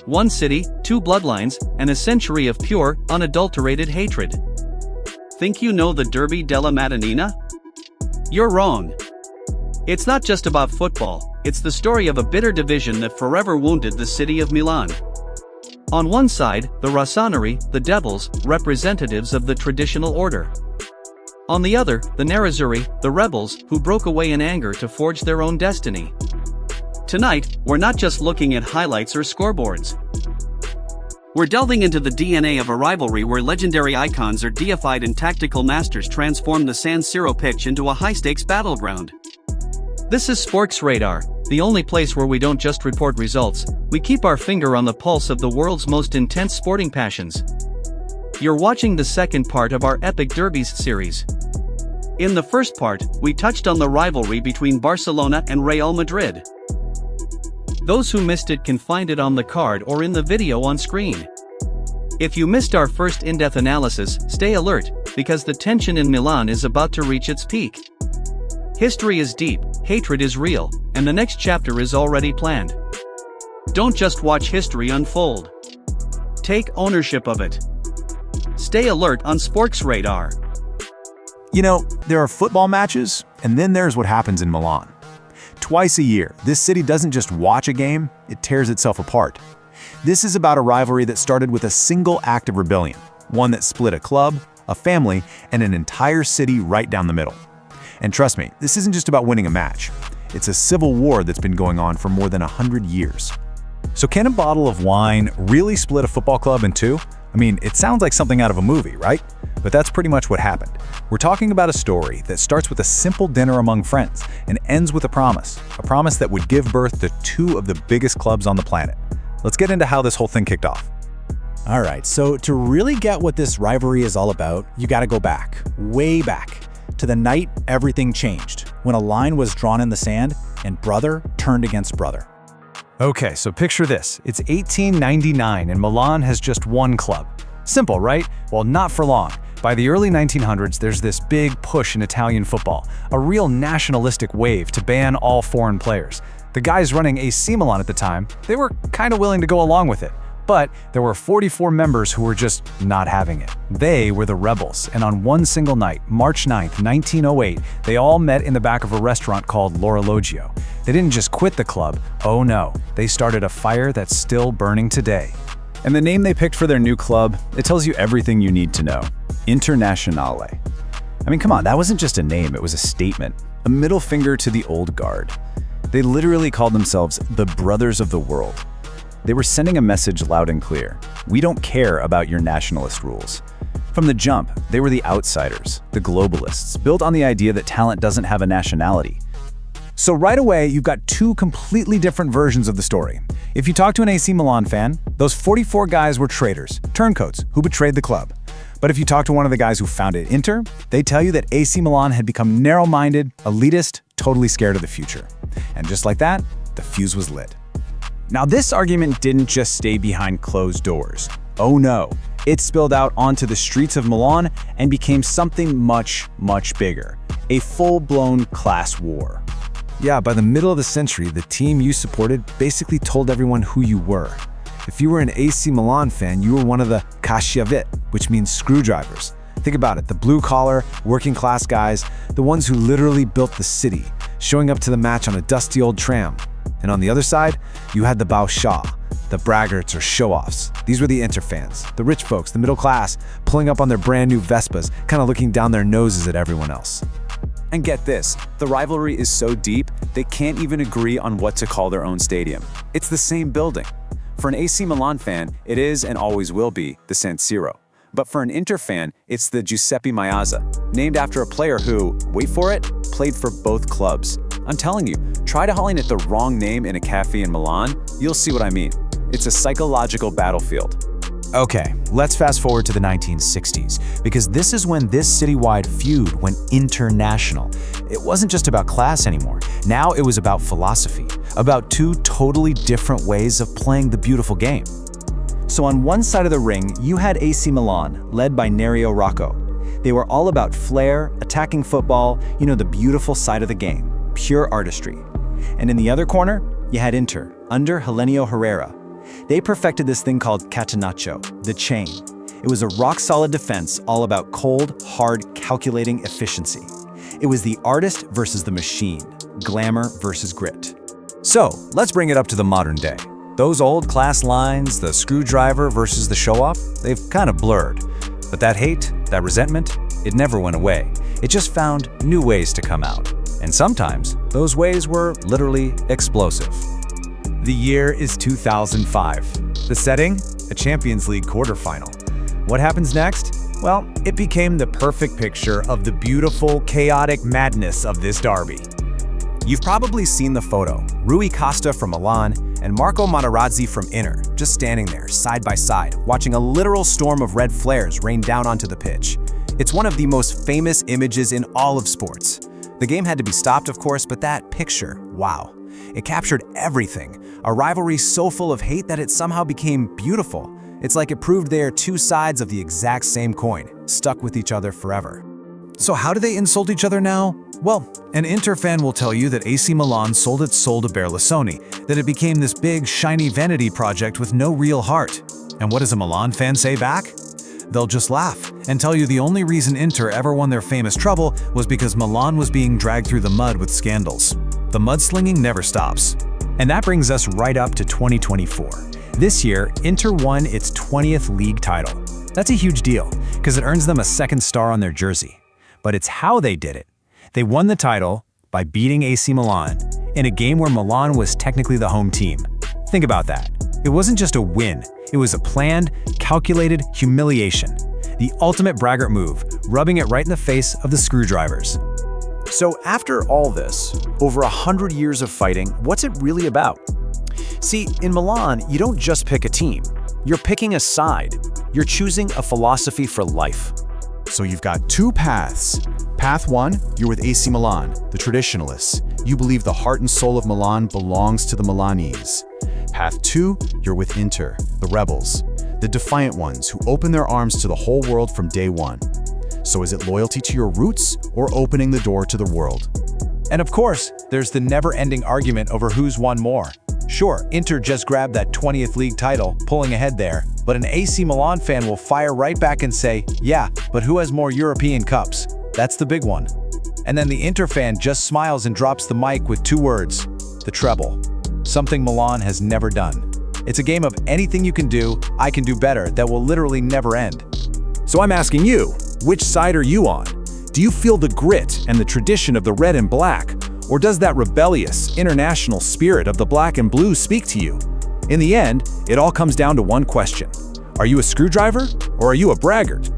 One city, two bloodlines, and a century of pure, unadulterated hatred. Think you know the Derby della Madonnina? You're wrong. It's not just about football, it's the story of a bitter division that forever wounded the city of Milan. On one side, the Rossoneri, the devils, representatives of the traditional order. On the other, the Nerazzurri, the rebels, who broke away in anger to forge their own destiny. Tonight, we're not just looking at highlights or scoreboards. We're delving into the DNA of a rivalry where legendary icons are deified and tactical masters transform the San Siro pitch into a high-stakes battleground. This is Sportx Radar, the only place where we don't just report results, we keep our finger on the pulse of the world's most intense sporting passions. You're watching the second part of our Epic Derbies series. In the first part, we touched on the rivalry between Barcelona and Real Madrid. Those who missed it can find it on the card or in the video on screen. If you missed our first in-depth analysis, stay alert, because the tension in Milan is about to reach its peak. History is deep, hatred is real, and the next chapter is already planned. Don't just watch history unfold. Take ownership of it. Stay alert on Sportx Radar. You know, there are football matches, and then there's what happens in Milan. Twice a year, this city doesn't just watch a game, it tears itself apart. This is about a rivalry that started with a single act of rebellion, one that split a club, a family, and an entire city right down the middle. And trust me, this isn't just about winning a match. It's a civil war that's been going on for more than 100 years. So can a bottle of wine really split a football club in two? I mean, it sounds like something out of a movie, right? But that's pretty much what happened. We're talking about a story that starts with a simple dinner among friends and ends with a promise that would give birth to two of the biggest clubs on the planet. Let's get into how this whole thing kicked off. All right, so to really get what this rivalry is all about, you gotta go back, way back, to the night everything changed, when a line was drawn in the sand and brother turned against brother. Okay, so picture this. It's 1899 and Milan has just one club. Simple, right? Well, not for long. By the early 1900s, there's this big push in Italian football, a real nationalistic wave to ban all foreign players. The guys running AC Milan at the time, they were kind of willing to go along with it. But there were 44 members who were just not having it. They were the rebels, and on one single night, March 9th, 1908, they all met in the back of a restaurant called L'Orologio. They didn't just quit the club, oh no, they started a fire that's still burning today. And the name they picked for their new club, it tells you everything you need to know. Internazionale. I mean, come on, that wasn't just a name, it was a statement. A middle finger to the old guard. They literally called themselves the Brothers of the World. They were sending a message loud and clear. We don't care about your nationalist rules. From the jump, they were the outsiders, the globalists, built on the idea that talent doesn't have a nationality. So right away, you've got two completely different versions of the story. If you talk to an AC Milan fan, those 44 guys were traitors, turncoats, who betrayed the club. But if you talk to one of the guys who founded Inter, they tell you that AC Milan had become narrow-minded, elitist, totally scared of the future. And just like that, the fuse was lit. Now, this argument didn't just stay behind closed doors. Oh no, it spilled out onto the streets of Milan and became something much, much bigger. A full-blown class war. Yeah, by the middle of the century, the team you supported basically told everyone who you were. If you were an AC Milan fan, you were one of the Casciavit, which means screwdrivers. Think about it, the blue-collar, working-class guys, the ones who literally built the city, showing up to the match on a dusty old tram. And on the other side, you had the Bauscha, the braggarts or show-offs. These were the Inter fans, the rich folks, the middle class, pulling up on their brand new Vespas, kind of looking down their noses at everyone else. And get this, the rivalry is so deep, they can't even agree on what to call their own stadium. It's the same building. For an AC Milan fan, it is and always will be the San Siro. But for an Inter fan, it's the Giuseppe Meazza, named after a player who, wait for it, played for both clubs. I'm telling you, try calling it the wrong name in a cafe in Milan, you'll see what I mean. It's a psychological battlefield. Okay, let's fast forward to the 1960s, because this is when this citywide feud went international. It wasn't just about class anymore. Now it was about philosophy, about two totally different ways of playing the beautiful game. So on one side of the ring, you had AC Milan, led by Nerio Rocco. They were all about flair, attacking football, the beautiful side of the game, pure artistry. And in the other corner, you had Inter, under Helenio Herrera. They perfected this thing called catenaccio, the chain. It was a rock-solid defense all about cold, hard, calculating efficiency. It was the artist versus the machine, glamour versus grit. So, let's bring it up to the modern day. Those old class lines, the screwdriver versus the show-off, they've kind of blurred. But that hate, that resentment, it never went away. It just found new ways to come out. And sometimes, those ways were literally explosive. The year is 2005. The setting? A Champions League quarterfinal. What happens next? Well, it became the perfect picture of the beautiful, chaotic madness of this derby. You've probably seen the photo. Rui Costa from Milan and Marco Materazzi from Inter, just standing there, side by side, watching a literal storm of red flares rain down onto the pitch. It's one of the most famous images in all of sports. The game had to be stopped, of course, but that picture, wow. It captured everything. A rivalry so full of hate that it somehow became beautiful. It's like it proved they are two sides of the exact same coin, stuck with each other forever. So how do they insult each other now? Well, an Inter fan will tell you that AC Milan sold its soul to Berlusconi, that it became this big, shiny vanity project with no real heart. And what does a Milan fan say back? They'll just laugh and tell you the only reason Inter ever won their famous treble was because Milan was being dragged through the mud with scandals. The mudslinging never stops. And that brings us right up to 2024. This year, Inter won its 20th league title. That's a huge deal, because it earns them a second star on their jersey. But it's how they did it. They won the title by beating AC Milan in a game where Milan was technically the home team. Think about that. It wasn't just a win, it was a planned, calculated humiliation. The ultimate braggart move, rubbing it right in the face of the screwdrivers. So after all this, over 100 years of fighting, what's it really about? See, in Milan, you don't just pick a team. You're picking a side. You're choosing a philosophy for life. So you've got two paths. Path 1, you're with AC Milan, the traditionalists. You believe the heart and soul of Milan belongs to the Milanese. Path 2, you're with Inter, the rebels, the defiant ones who open their arms to the whole world from day one. So is it loyalty to your roots or opening the door to the world? And of course, there's the never-ending argument over who's won more. Sure, Inter just grabbed that 20th league title, pulling ahead there, but an AC Milan fan will fire right back and say, yeah, but who has more European cups? That's the big one. And then the Inter fan just smiles and drops the mic with two words, the treble. Something Milan has never done. It's a game of anything you can do, I can do better, that will literally never end. So I'm asking you, which side are you on? Do you feel the grit and the tradition of the red and black? Or does that rebellious, international spirit of the black and blue speak to you? In the end, it all comes down to one question. Are you a screwdriver or are you a braggart?